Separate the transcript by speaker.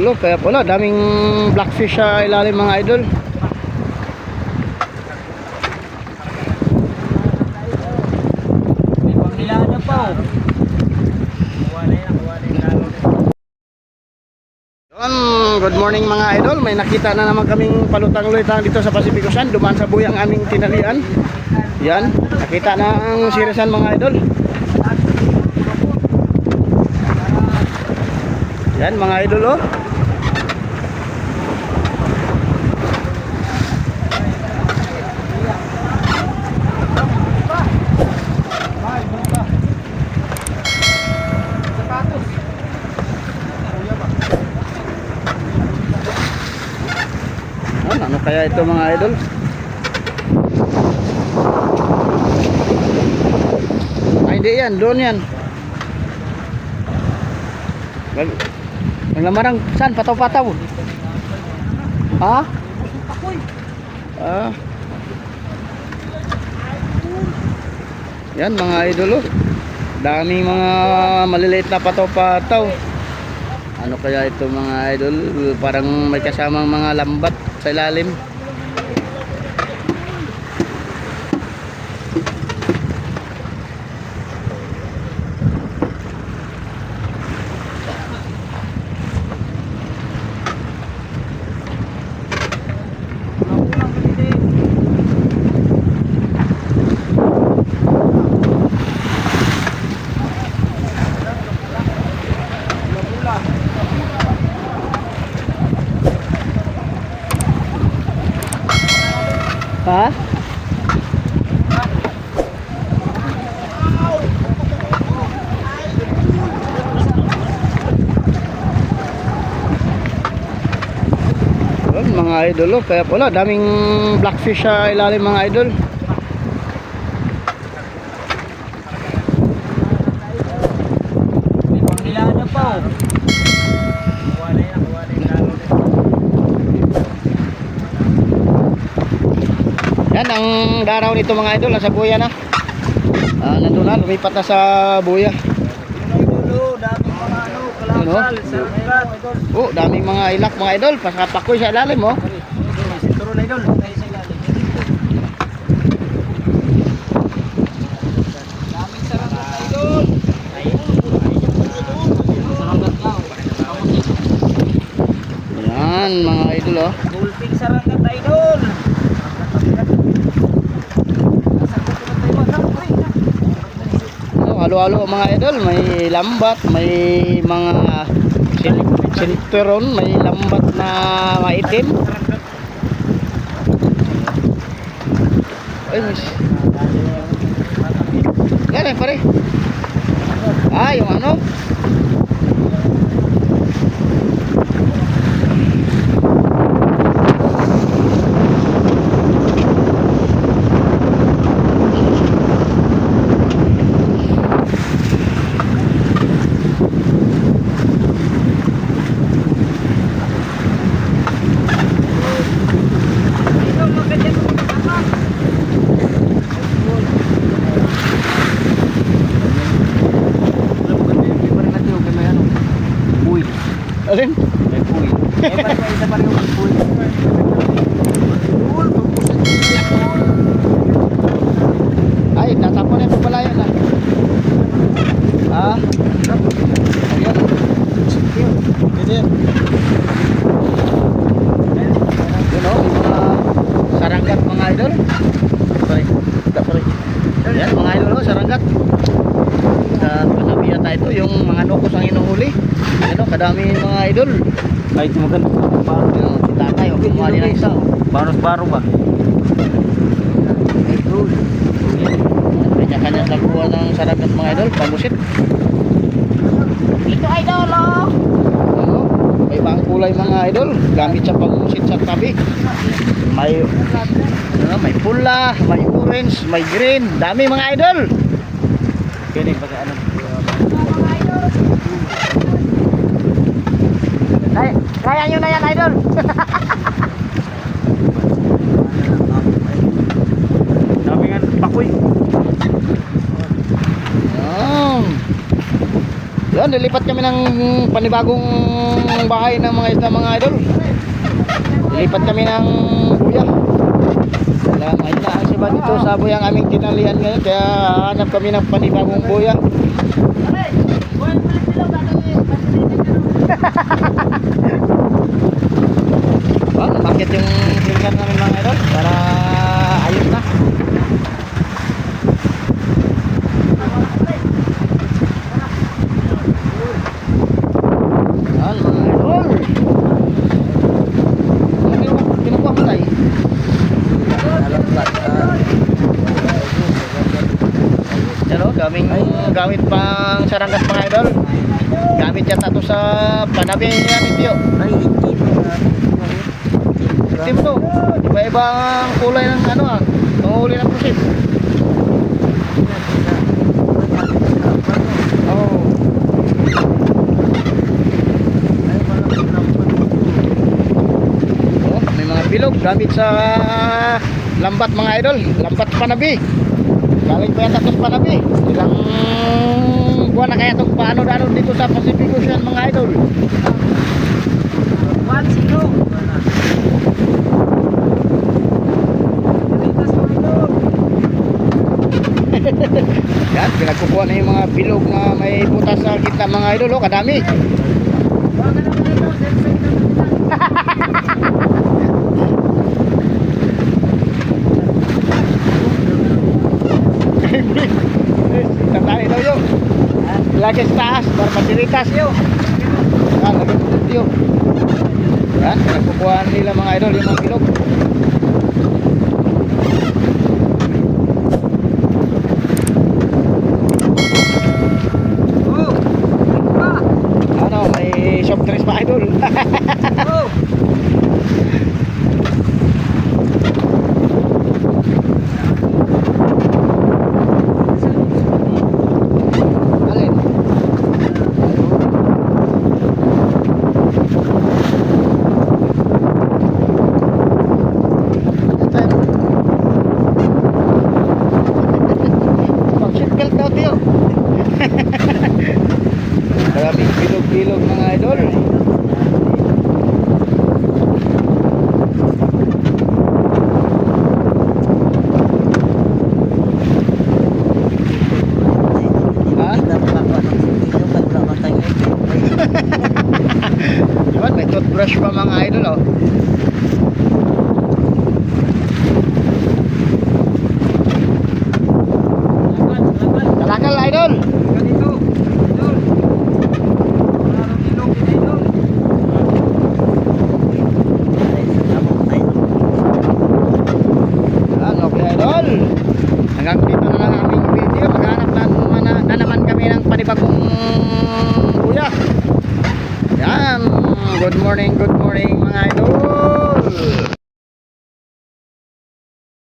Speaker 1: Look, kaya pala daming blackfish sa ilalim mga idol. Good morning mga idol. May nakita na naman kaming palutang-lutang dito sa Pacific Ocean. Dumaan sa buhay ang aming tinalian. Yan, nakita na ang sirisan mga idol. Yan mga idol oh. Ano kaya ito mga idol? Ay hindi yan, doon yan. Ang lamarang saan? Pataw-pataw. Ha? Ah. Yan mga idol oh. Daming mga maliliit na pataw-pataw. Ano kaya ito mga idol? Parang may kasamang mga lambat sa ilalim. Ha? Yun, mga idol oh. Kaya pala daming blackfish sa ilalim mga idol. Yan ang daraw nito mga idol, nasa buya na. Nandun na, lumipat na sa buya.
Speaker 2: Daming mga kalakal, sarangkat.
Speaker 1: Oh, daming mga ilak mga idol, pasapakoy sa ilalim oh.
Speaker 2: Sinturo na idol. Daming sarangkat idol.
Speaker 1: Yan mga idol oh.
Speaker 2: Gulping sarangkat idol.
Speaker 1: Halo-halo mga idol, may lambat, may mga sinturon, may lambat na maitim. Ay, miss. Yan eh pare. Yung ano? Alin?
Speaker 2: May puwi. Isa pa rin yung puwi.
Speaker 1: Ay, natapon na yung pala yun ah. Ayan. Ganyan. Yun o, yung mga saranggat mga idol. Sorry. Ayan mga idol o, saranggat. Sa Panabiata ito, yung mga nukos ang inuhuli. Ayan o, kadami mga idol.
Speaker 2: Kahit maganda pa.
Speaker 1: Si tatay o, kumuha din ang isa o.
Speaker 2: Baros-baro ba?
Speaker 1: Kanya-kanya nakuha ng saranggat mga idol, pangbusit.
Speaker 2: Ito idol oh.
Speaker 1: Ano? May ibang kulay mga idol, gamit sa pangbusit sa tabi. May may pula, may orange, may green, dami mga idol.
Speaker 2: Kaya ba ano?
Speaker 1: Kaya nyo na yan idol.
Speaker 2: Dami nga pakoy.
Speaker 1: Yan, lilipat kami ng panibagong bahay ng mga isda mga idol. Lilipat kami ng buya. Kaya ayun na ang siba dito sa buyang aming tinalian ngayon. Kaya hanap kami ng panibagong buya. Bakit yung filter namin mga idol para ayos na. Yan mga idol. Kinukuha mo tayo. Yan o, daming gamit pang saranggas mga idol. Gamit yan nato sa panabi yan ito.
Speaker 2: Ay, hindi na.
Speaker 1: Itim to. Iba-ibang kulay ng ano ah. Panghuli ng pusit. Oh. Oh, may mga bilog gamit sa lambat mga idol. Lambat panabi. Galing pa yata sa panabi. Ilang buwan na kaya itong paano-ano dito sa Pacific Ocean mga idol.
Speaker 2: 1-0.
Speaker 1: Yan, pinagkukuha na yung mga bilog na may butas sa gitna mga idol, oh, kadami. Tatali daw yun. Lagi sa taas, para matiritas yun. Yan, lagi sa yun. Yan, pinagkukuha nila mga idol yung mga bilog. Ano, may soft drinks pa idol. Alin? Pag-seatbelt daw tiyo. Maraming bilog-bilog mga idol. Ha? Diba, may toothbrush pa mga idol oh. Talakal idol. Okay idol, hanggang dito na lang aming video. Maghanap na naman kami ng panibagong buya. Yan, good morning mga idol.